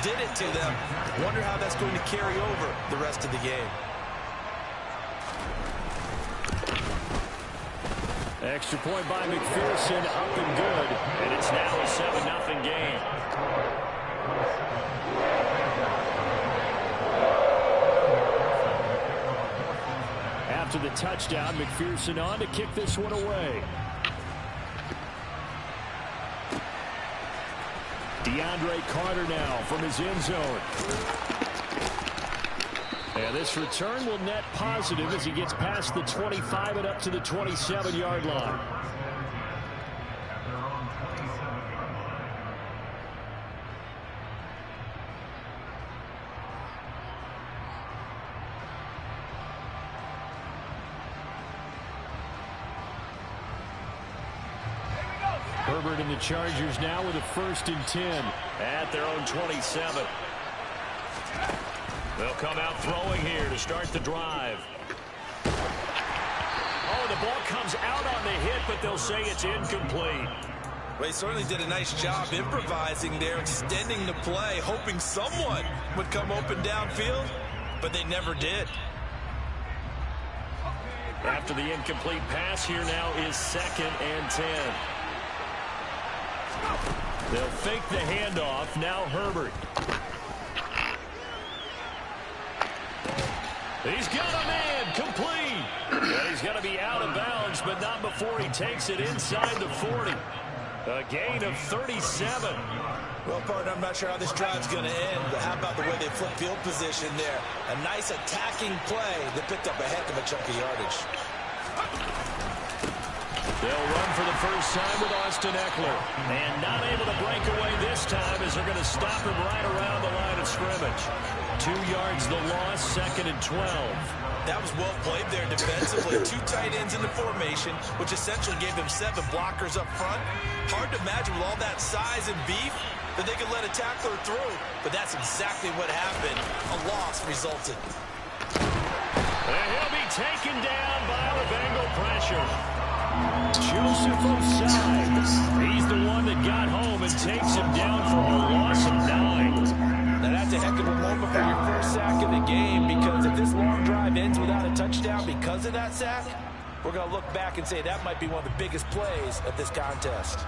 did it to them. Wonder how that's going to carry over the rest of the game. Extra point by McPherson, up and good. And it's now a 7-0 game. After the touchdown, McPherson on to kick this one away. DeAndre Carter now from his end zone. And this return will net positive as he gets past the 25 and up to the 27-yard line. Herbert and the Chargers now with a 1st and 10 at their own 27. They'll come out throwing here to start the drive. Oh, the ball comes out on the hit, but they'll say it's incomplete. Well, he certainly did a nice job improvising there, extending the play, hoping someone would come open downfield, but they never did. After the incomplete pass, here now is 2nd and 10. They'll fake the handoff. Now Herbert. He's got a man complete. And he's going to be out of bounds, but not before he takes it inside the 40. A gain of 37. Well, partner, I'm not sure how this drive's going to end, but how about the way they flip field position there? A nice attacking play that picked up a heck of a chunk of yardage. They'll run for the first time with Austin Eckler. And not able to break away this time as they're going to stop him right around the line of scrimmage. 2 yards the loss, 2nd and 12. That was well played there defensively. 2 tight ends in the formation, which essentially gave them 7 blockers up front. Hard to imagine with all that size and beef that they could let a tackler through. But that's exactly what happened. A loss resulted. And he'll be taken down by the Bengal pressure. Joseph Osai. He's the one that got home and takes him down for a loss of 9. Now that's a heck of a moment for your first sack of the game, because if this long drive ends without a touchdown because of that sack, we're going to look back and say that might be one of the biggest plays of this contest.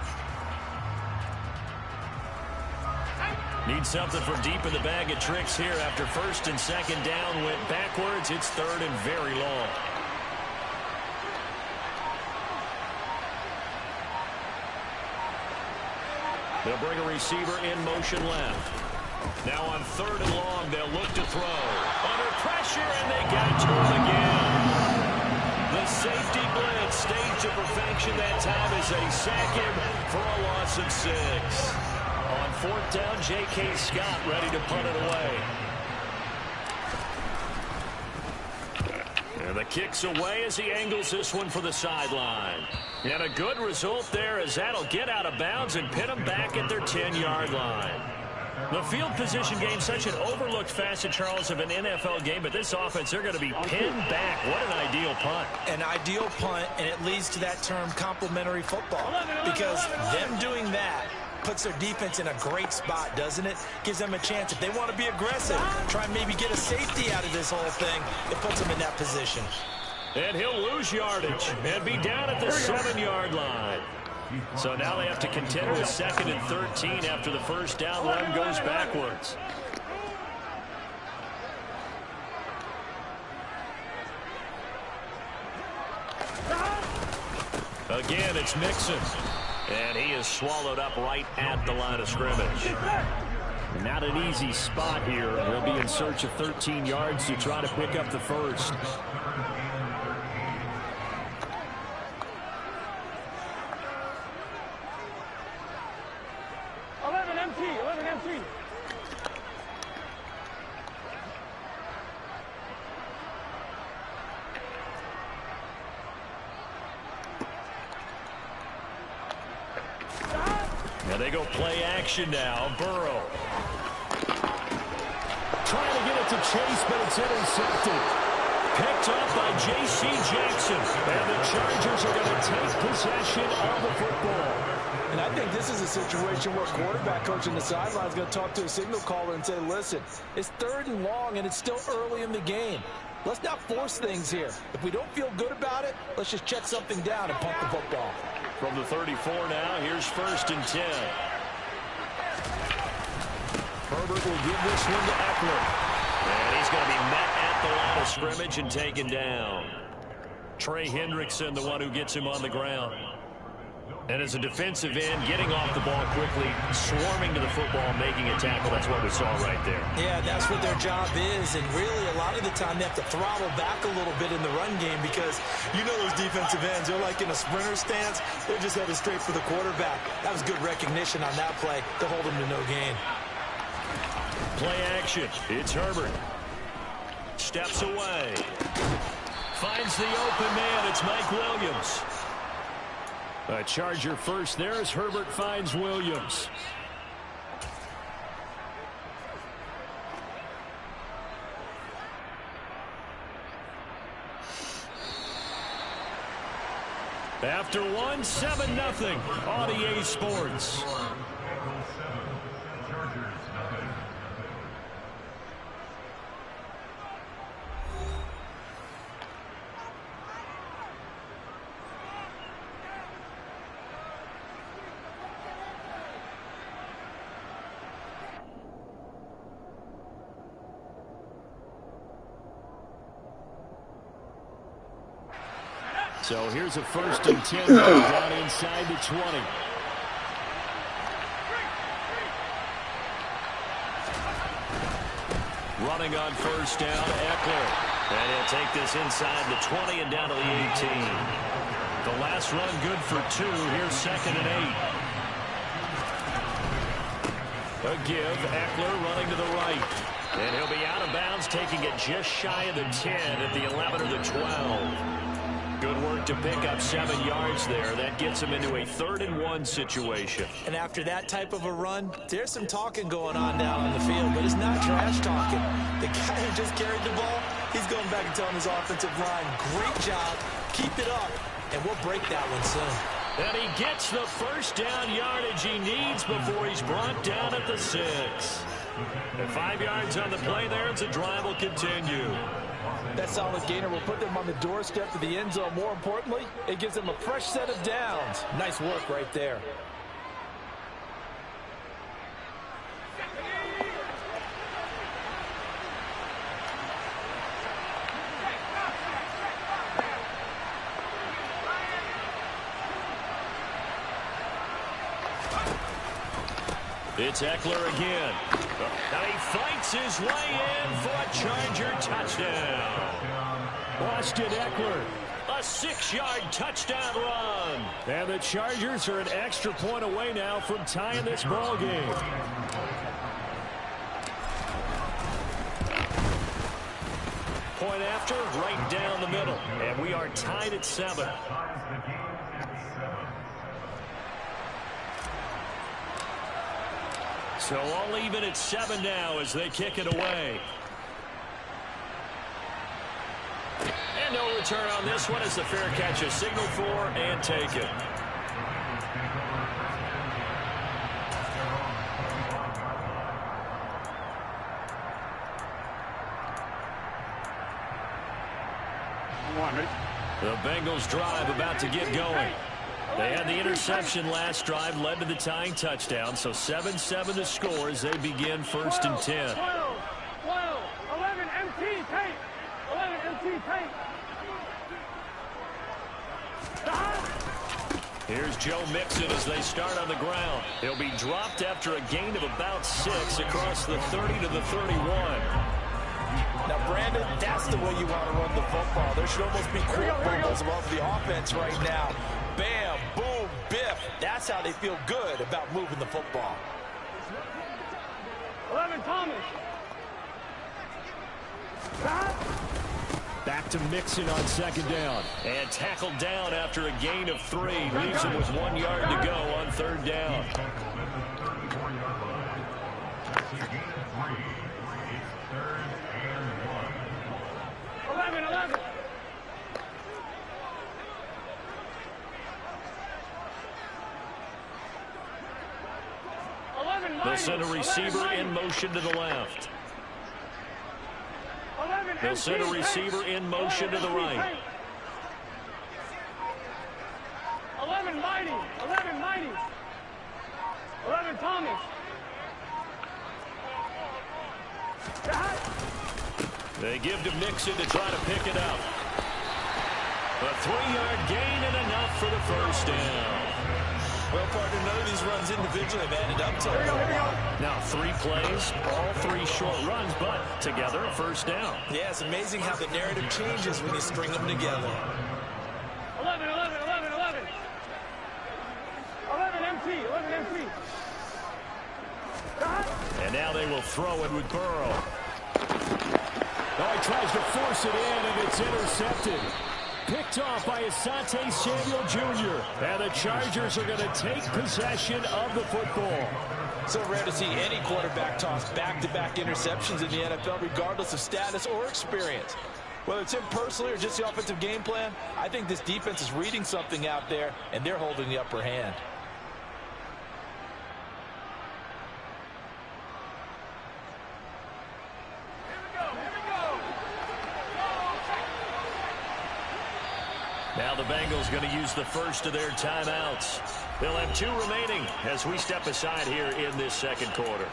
Need something from deep in the bag of tricks here after 1st and 2nd down went backwards. It's 3rd and very long. They'll bring a receiver in motion left. Now on 3rd and long, they'll look to throw. Under pressure, and they got to him again. The safety blitz staged to perfection that time as they sack him for a loss of 6. On 4th down, J.K. Scott ready to punt it away. And the kick's away as he angles this one for the sideline. And a good result there as that'll get out of bounds and pin them back at their 10-yard line. The field position game, such an overlooked facet, Charles, of an NFL game, but this offense, they're going to be pinned back. What an ideal punt. An ideal punt, and it leads to that term complementary football, because them doing that puts their defense in a great spot, doesn't it? Gives them a chance. If they want to be aggressive, try and maybe get a safety out of this whole thing, it puts them in that position. And he'll lose yardage and be down at the 7-yard line. So now they have to contend with 2nd and 13 after the first down run goes backwards. Again, it's Mixon. And he is swallowed up right at the line of scrimmage. Not an easy spot here. They'll be in search of 13 yards to try to pick up the first. They go play action now. Burrow trying to get it to Chase, but it's intercepted. Picked up by J.C. Jackson. And the Chargers are going to take possession of the football. And I think this is a situation where quarterback coach in the sideline is going to talk to a signal caller and say, listen, it's 3rd and long, and it's still early in the game. Let's not force things here. If we don't feel good about it, let's just check something down and punt the football. From the 34 now, here's 1st and 10. Herbert will give this one to Eckler. And he's going to be met at the line of scrimmage and taken down. Trey Hendrickson, the one who gets him on the ground. And as a defensive end, getting off the ball quickly, swarming to the football, making a tackle. That's what we saw right there. Yeah, that's what their job is. And really, a lot of the time, they have to throttle back a little bit in the run game because you know those defensive ends, they're like in a sprinter stance. They're just headed straight for the quarterback. That was good recognition on that play to hold him to no gain. Play action. It's Herbert. Steps away. Finds the open man. It's Mike Williams. A Charger first there as Herbert finds Williams. After one, 7-0 on EA Sports. So here's a 1st and 10 down inside the 20. Running on 1st down, Eckler. And he'll take this inside the 20 and down to the 18. The last run good for 2. Here's 2nd and 8. A give, Eckler running to the right. And he'll be out of bounds, taking it just shy of the 10 at the 11 or the 12. Good work to pick up 7 yards there. That gets him into a 3rd and 1 situation. And after that type of a run, there's some talking going on down on the field, but it's not trash talking. The guy who just carried the ball, he's going back and telling his offensive line, great job, keep it up, and we'll break that one soon. And he gets the 1st down yardage he needs before he's brought down at the 6. And 5 yards on the play there, as the drive will continue. That solid gainer will put them on the doorstep to the end zone. More importantly, it gives them a fresh set of downs. Nice work right there. It's Eckler again. And he fights his way in for a Charger touchdown. Austin Eckler, a 6-yard touchdown run. And the Chargers are an extra point away now from tying this ball game. Point after, right down the middle. And we are tied at 7. So all even at 7 now as they kick it away. And no return on this one as the fair catch is signaled for and taken. The Bengals drive about to get going. They had the interception last drive, led to the tying touchdown, so 7-7 the score as they begin 1st and 10. 12, 11 MT tape, 11 MT tape. Here's Joe Mixon as they start on the ground. He'll be dropped after a gain of about 6 across the 30 to the 31. Now, Brandon, that's the way you want to run the football. There should almost be quick bubbles above the offense right now. Bam, boom, biff. That's how they feel good about moving the football. 11 Thomas. Back to Mixon on 2nd down. And tackled down after a gain of 3. Leaves him with 1 yard to go on 3rd down. 11. They'll send a receiver in motion to the left. They'll send a receiver in motion to the right. 11 Mighty. 11 Mighty. 11 Thomas. They give to Mixon to try to pick it up. A 3-yard gain and enough for the first down. Well, partner, none of these runs individually have added up to it. Now 3 plays, all 3 short runs, but together a first down. Yeah, it's amazing how the narrative changes when you string them together. 11, 11, 11, 11. 11 MT, 11 MT. And now they will throw it with Burrow. Oh, he tries to force it in, and it's intercepted. Picked off by Asante Samuel Jr. And the Chargers are going to take possession of the football. So rare to see any quarterback toss back-to-back interceptions in the NFL, regardless of status or experience. Whether it's him personally or just the offensive game plan, I think this defense is reading something out there, and they're holding the upper hand. Now the Bengals going to use the first of their timeouts. They'll have 2 remaining as we step aside here in this second quarter.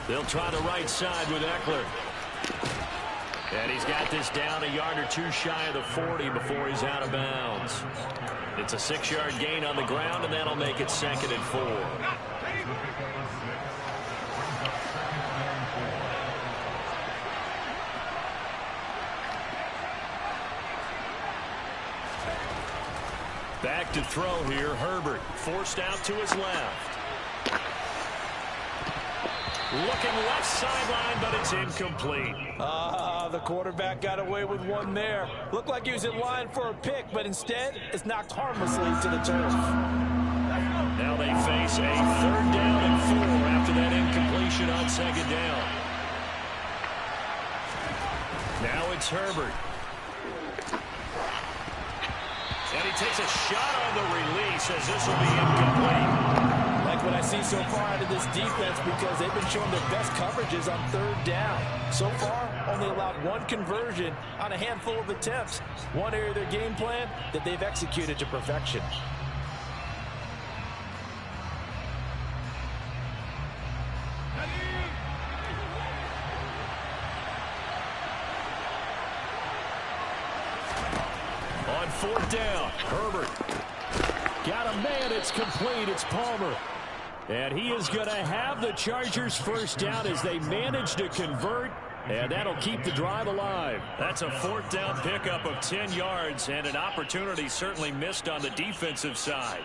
They'll try the right side with Eckler. And he's got this down a yard or 2 shy of the 40 before he's out of bounds. It's a 6-yard gain on the ground, and that'll make it 2nd and 4. Back to throw here, Herbert. Forced out to his left. Looking left sideline, but it's incomplete. The quarterback got away with one there. Looked like he was in line for a pick, but instead it's knocked harmlessly to the turf. Now they face a 3rd down and 4 after that incompletion on 2nd down. Now it's Herbert. And he takes a shot on the release as this will be incomplete. Like what I see so far out of this defense, because they've been showing their best coverages on 3rd down. So far, only allowed 1 conversion on a handful of attempts. One area of their game plan that they've executed to perfection. On 4th down, Herbert. Got a man, it's complete, it's Palmer. And he is going to have the Chargers first down as they manage to convert, and that'll keep the drive alive. That's a 4th down pickup of 10 yards, and an opportunity certainly missed on the defensive side.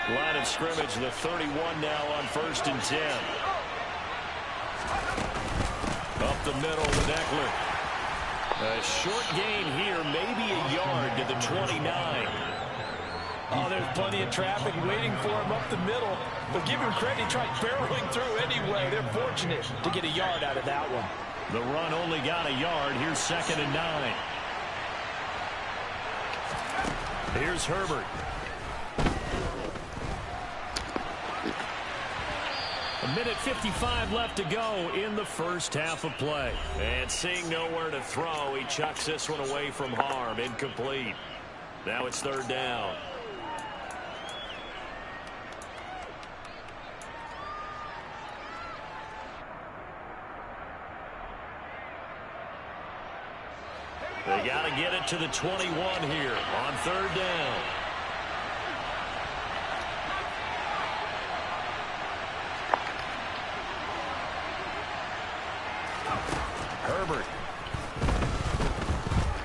Line of scrimmage, the 31 now on 1st and 10. Up the middle with Eckler. A short gain here, maybe a yard to the 29. Oh, there's plenty of traffic waiting for him up the middle. But give him credit, he tried barreling through anyway. They're fortunate to get a yard out of that one. The run only got a yard. Here's 2nd and 9. Here's Herbert. A minute 55 left to go in the first half of play. And seeing nowhere to throw, he chucks this one away from harm. Incomplete. Now it's 3rd down. They got to get it to the 21 here on 3rd down. Herbert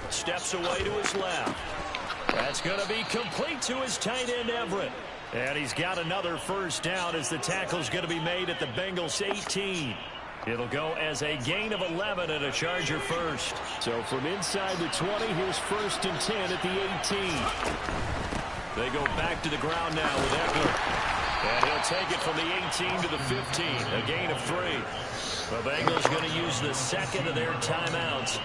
steps away to his left. That's going to be complete to his tight end, Everett. And he's got another first down as the tackle's going to be made at the Bengals 18. It'll go as a gain of 11 and a Charger first. So from inside the 20, here's 1st and 10 at the 18. They go back to the ground now with Eckler. And he'll take it from the 18 to the 15, a gain of 3. The Bengals going to use the second of their timeouts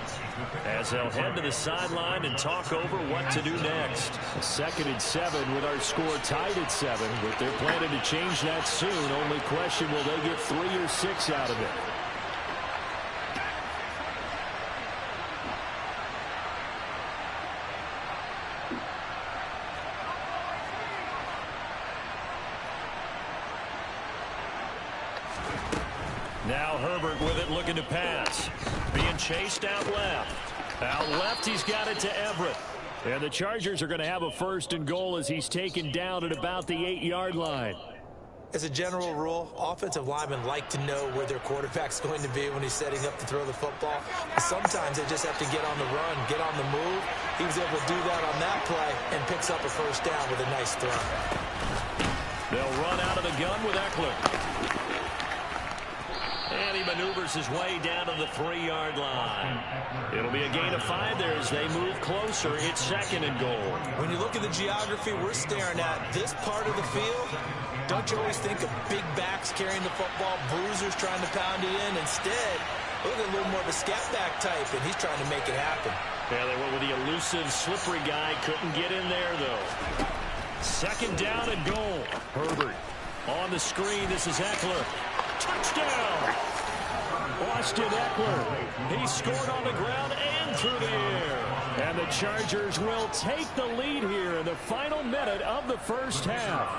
as they'll head to the sideline and talk over what to do next. 2nd and 7 with our score tied at 7, but they're planning to change that soon. Only question, will they get 3 or 6 out of it? Now Herbert with it, looking to pass. Being chased out left. Out left, he's got it to Everett. And the Chargers are going to have a 1st and goal as he's taken down at about the 8-yard line. As a general rule, offensive linemen like to know where their quarterback's going to be when he's setting up to throw the football. But sometimes they just have to get on the run, get on the move. He was able to do that on that play and picks up a 1st down with a nice throw. They'll run out of the gun with Eckler. And he maneuvers his way down to the 3-yard line. It'll be a gain of 5 there as they move closer. It's 2nd and goal. When you look at the geography we're staring at, this part of the field, don't you always think of big backs carrying the football, bruisers trying to pound it in? Instead, look at a little more of a scat back type, and he's trying to make it happen. Yeah, they went with the elusive, slippery guy. Couldn't get in there, though. 2nd down and goal. Herbert on the screen. This is Eckler. Touchdown! Austin Eckler. He scored on the ground and through the air. And the Chargers will take the lead here in the final minute of the 1st half.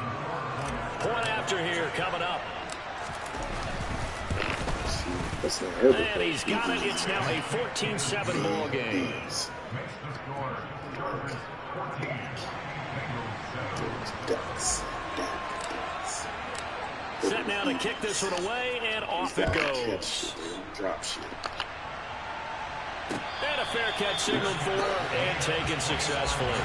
Point after here coming up. And he's got it. It's now a 14-7 ball game. Set now to kick this one away, and off it goes. And a fair catch signaled for and taken successfully.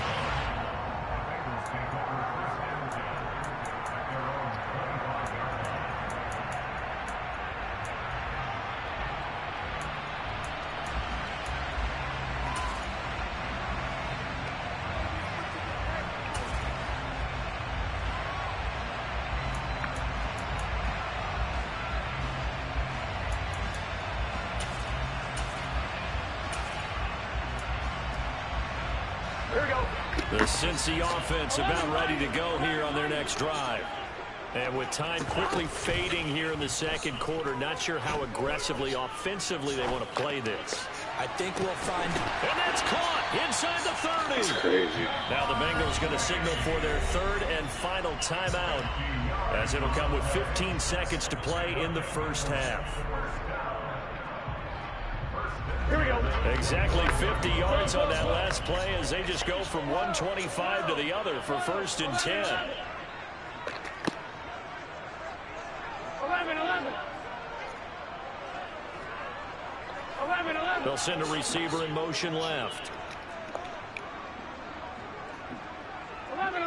The Cincy offense about ready to go here on their next drive. And with time quickly fading here in the 2nd quarter, not sure how aggressively, offensively they want to play this. I think we'll find... And that's caught inside the 30. That's crazy. Now the Bengals going to signal for their 3rd and final timeout, as it'll come with 15 seconds to play in the 1st half. Here we go. Exactly 50 yards on that last play as they just go from 125 to the other for 1st and 10. 11. They'll send a receiver in motion left. 11.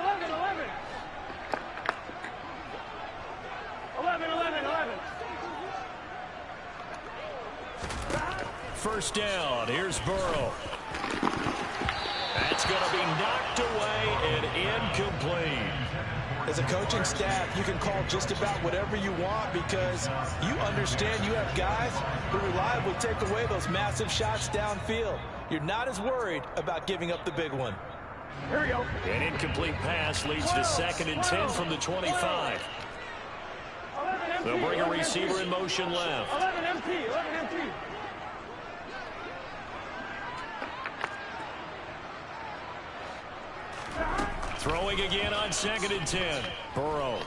1st down. Here's Burrow. That's going to be knocked away and incomplete. As a coaching staff, you can call just about whatever you want because you understand you have guys who reliably take away those massive shots downfield. You're not as worried about giving up the big one. Here we go. An incomplete pass leads to 2nd and 10 from the 25. They'll bring a receiver in motion left. 11 empty. Throwing again on 2nd and 10. Burrow.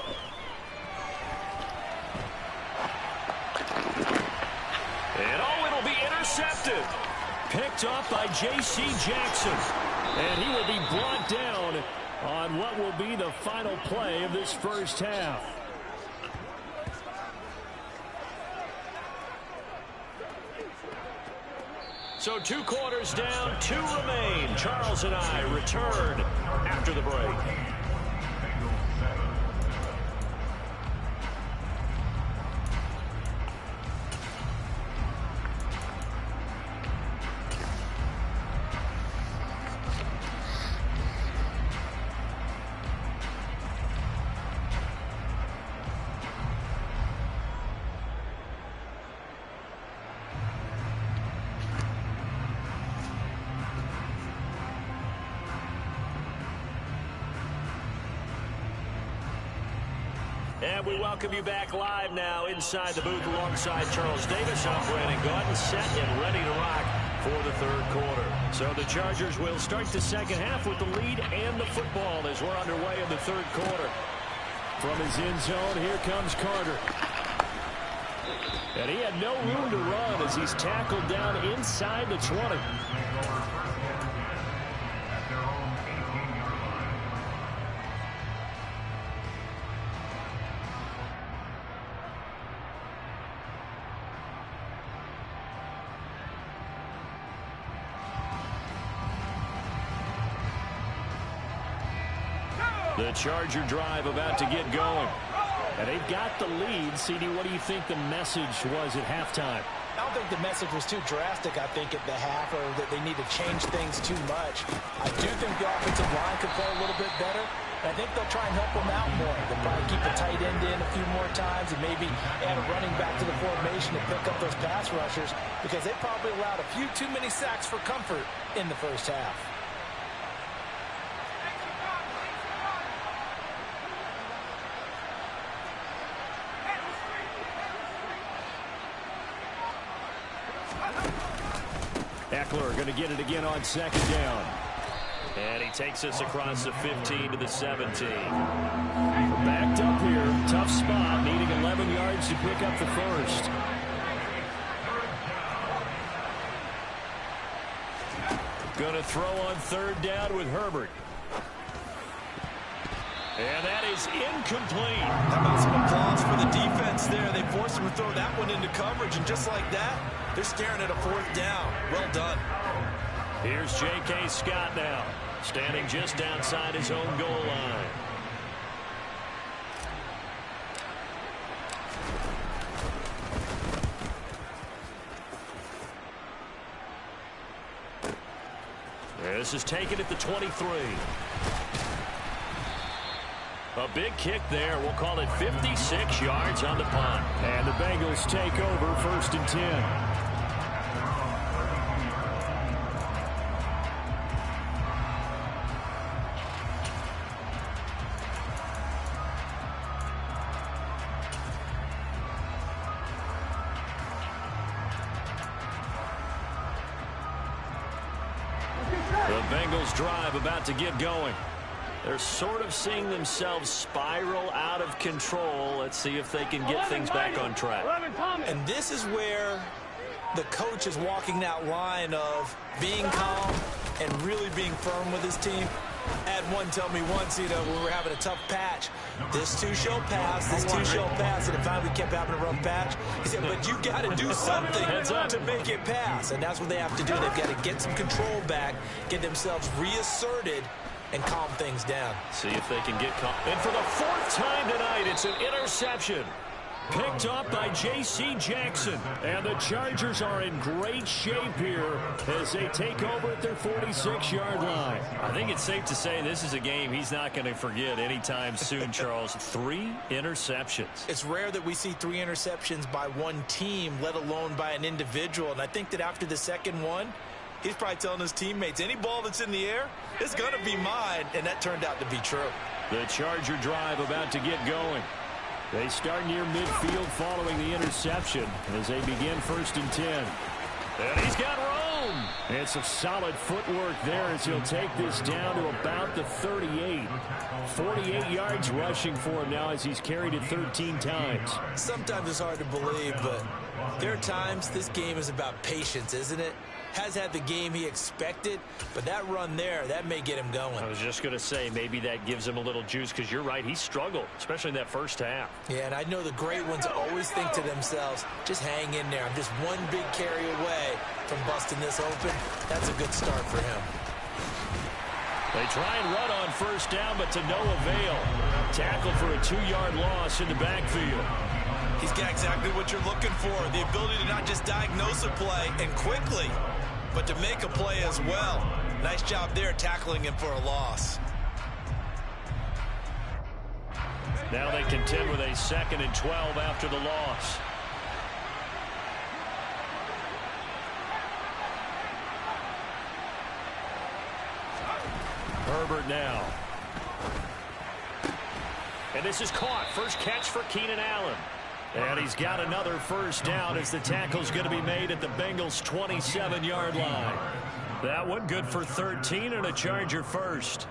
And it'll be intercepted. Picked up by J.C. Jackson. And he will be brought down on what will be the final play of this 1st half. So 2 quarters down, 2 remain. Charles and I return after the break. And we welcome you back live now inside the booth alongside Charles Davis. I'm Brandon Gaudin, set and ready to rock for the third quarter. So the Chargers will start the second half with the lead and the football as we're underway in the third quarter. From his end zone, here comes Carter. And he had no room to run as he's tackled down inside the 20. The Charger drive about to get going. And they've got the lead. CD, what do you think the message was at halftime? I don't think the message was too drastic, I think, at the half, or that they need to change things too much. I do think the offensive line could play a little bit better, and I think they'll try and help them out more. They'll probably keep the tight end in a few more times and maybe add a running back to the formation to pick up those pass rushers, because they probably allowed a few too many sacks for comfort in the first half. Eckler going to get it again on second down. And he takes us across the 15 to the 17. Backed up here. Tough spot. Needing 11 yards to pick up the first. Going to throw on third down with Herbert. And that is incomplete. How about some applause for the defense there? They forced him to throw that one into coverage, and just like that, they're staring at a fourth down. Well done. Here's J.K. Scott now, standing just outside his own goal line. This is taken at the 23. A big kick there. We'll call it 56 yards on the punt. And the Bengals take over, 1st and 10. The Bengals drive about to get going. They're sort of seeing themselves spiral out of control. Let's see if they can get things back on track. And this is where the coach is walking that line of being calm and really being firm with his team. I had one tell me once, when we were having a tough patch, this too shall pass, this too shall pass, and it finally kept having a rough patch. He said, but you got to do something to make it pass, and that's what they have to do. They've got to get some control back, get themselves reasserted, and calm things down. See if they can get calm. And for the 4th time tonight, it's an interception. Picked up by J.C. Jackson. And the Chargers are in great shape here as they take over at their 46-yard line. I think it's safe to say this is a game he's not going to forget anytime soon, Charles. 3 interceptions. It's rare that we see 3 interceptions by one team, let alone by an individual. And I think that after the second one, he's probably telling his teammates, any ball that's in the air, it's going to be mine. And that turned out to be true. The Charger drive about to get going. They start near midfield following the interception as they begin 1st and 10. And he's got room. And some solid footwork there as he'll take this down to about the 38. 48 yards rushing for him now as he's carried it 13 times. Sometimes it's hard to believe, but there are times this game is about patience, isn't it? Has had the game he expected, but that run there, that may get him going. I was just going to say, maybe that gives him a little juice, because you're right, he struggled, especially in that first half. Yeah, and I know the great ones always think to themselves, just hang in there. I'm just one big carry away from busting this open. That's a good start for him. They try and run on 1st down, but to no avail. Tackle for a 2-yard loss in the backfield. He's got exactly what you're looking for, the ability to not just diagnose a play and quickly, but to make a play as well. Nice job there tackling him for a loss. Now they contend with a 2nd and 12 after the loss. Herbert now. And this is caught. First catch for Keenan Allen. And he's got another first down as the tackle's going to be made at the Bengals' 27-yard line. That one good for 13 and a Charger first.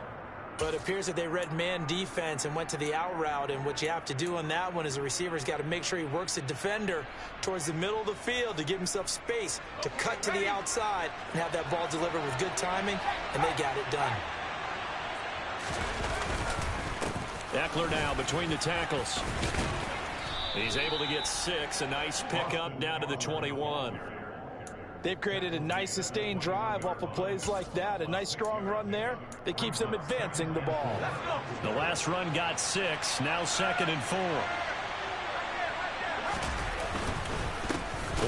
But it appears that they read man defense and went to the out route. And what you have to do on that one is the receiver's got to make sure he works the defender towards the middle of the field to give himself space to cut to the outside and have that ball delivered with good timing, and they got it done. Eckler now between the tackles. He's able to get 6. A nice pickup down to the 21. They've created a nice sustained drive off of plays like that. A nice strong run there that keeps them advancing the ball. The last run got 6. Now 2nd and 4.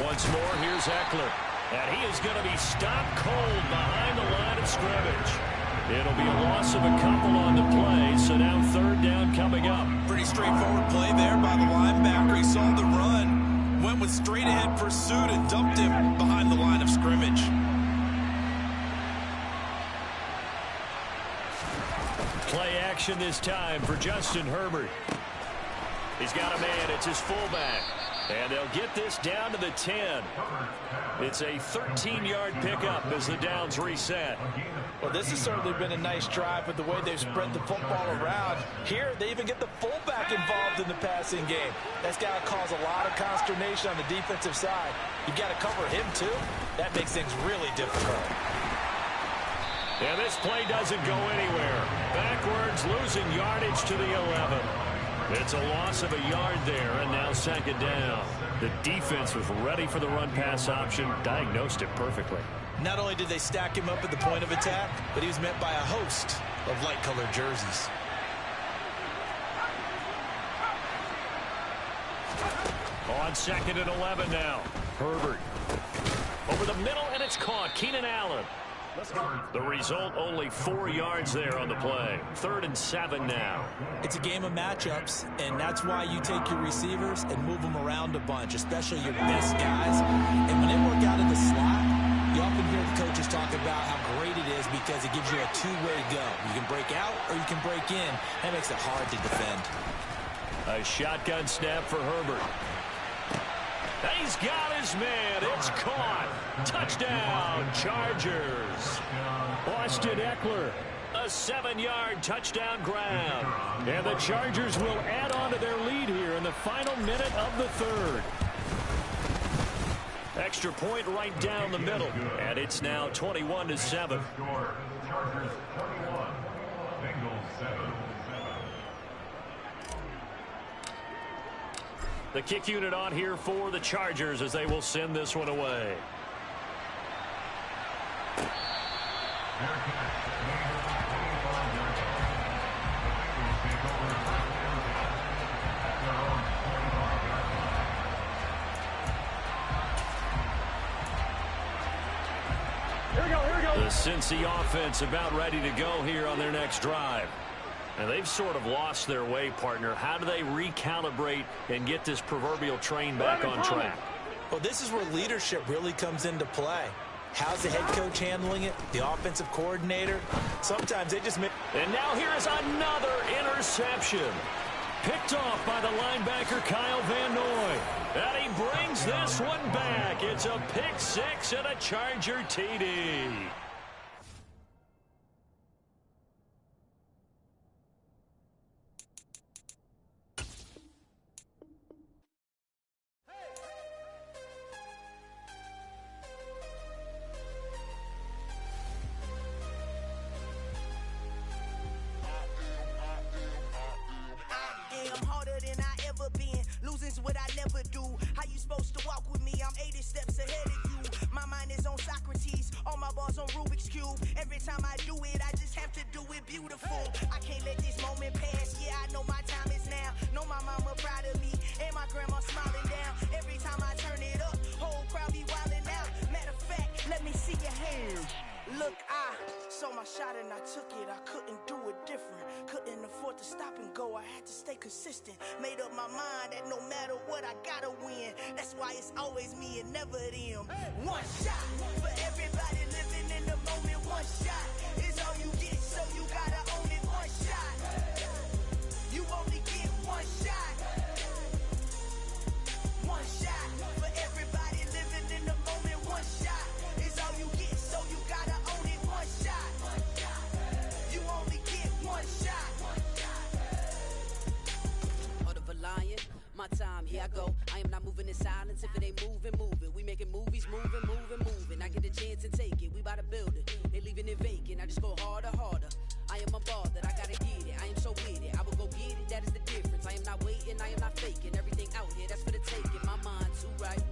Once more, here's Eckler. And he is going to be stopped cold behind the line of scrimmage. It'll be a loss of a couple on the play, so now 3rd down coming up. Pretty straightforward play there by the linebacker. He saw the run, went with straight-ahead pursuit, and dumped him behind the line of scrimmage. Play action this time for Justin Herbert. He's got a man. It's his fullback. And they'll get this down to the 10. It's a 13-yard pickup as the downs reset. Well, this has certainly been a nice drive with the way they've spread the football around. Here, they even get the fullback involved in the passing game. That's got to cause a lot of consternation on the defensive side. You've got to cover him, too. That makes things really difficult. And this play doesn't go anywhere. Backwards, losing yardage to the 11. It's a loss of a yard there, and now 2nd down. The defense was ready for the run-pass option, diagnosed it perfectly. Not only did they stack him up at the point of attack, but he was met by a host of light-colored jerseys. On 2nd and 11 now. Herbert. Over the middle, and it's caught. Keenan Allen. The result, only 4 yards there on the play. 3rd and 7 now. It's a game of matchups, and that's why you take your receivers and move them around a bunch, especially your best guys. And when they work out in the slot, you often hear the coaches talk about how great it is because it gives you a two-way go. You can break out or you can break in. That makes it hard to defend. A shotgun snap for Herbert. He's got his man. It's caught. Touchdown, Chargers. Austin Eckler. A 7-yard touchdown grab. And the Chargers will add on to their lead here in the final minute of the 3rd. Extra point right down the middle. And it's now 21-7. The kick unit on here for the Chargers as they will send this one away. The Cincy offense about ready to go here on their next drive. And they've sort of lost their way, partner. How do they recalibrate and get this proverbial train back on track? Well, this is where leadership really comes into play. How's the head coach handling it? The offensive coordinator? Sometimes they just make... And now here is another interception. Picked off by the linebacker, Kyle Van Noy. And he brings this one back. It's a pick 6 and a Charger TD. What I never do. How you supposed to walk with me? I'm 80 steps ahead of you. My mind is on Socrates, all my balls on Rubik's Cube. Every time I do it, I just have to do it beautiful. I can't let this moment pass. Yeah, I know my time is now. Know my mama proud of me, and my grandma smiling down. Every time I turn it up, whole crowd be wilding out. Matter of fact, let me see your hands. Look, I saw my shot and I took it. I couldn't do it different. Couldn't afford to stop and go. I had to stay consistent. Made up my mind that no matter what, I gotta win. That's why it's always me and never them. One shot for everybody living in the moment. One shot is all you get, so you gotta own it. One shot. You only get here I go. I am not moving in silence. If it ain't moving, move it. We making movies, moving, moving, moving. I get a chance and take it. We bout to build it. They leaving it vacant. I just go harder, harder. I am unbothered. I gotta get it. I am so with it. I will go get it. That is the difference. I am not waiting. I am not faking. Everything out here, that's for the taking. My mind too right.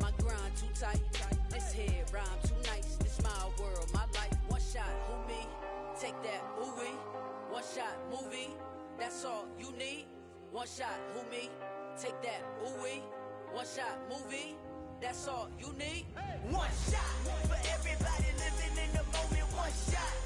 My grind too tight. This head rhyme too nice. This my world, my life. One shot, who me? Take that, ooh wee. One shot, movie. That's all you need. One shot, who me? Take that, ooh wee. One shot, movie. That's all you need. One shot for everybody living in the moment. One shot.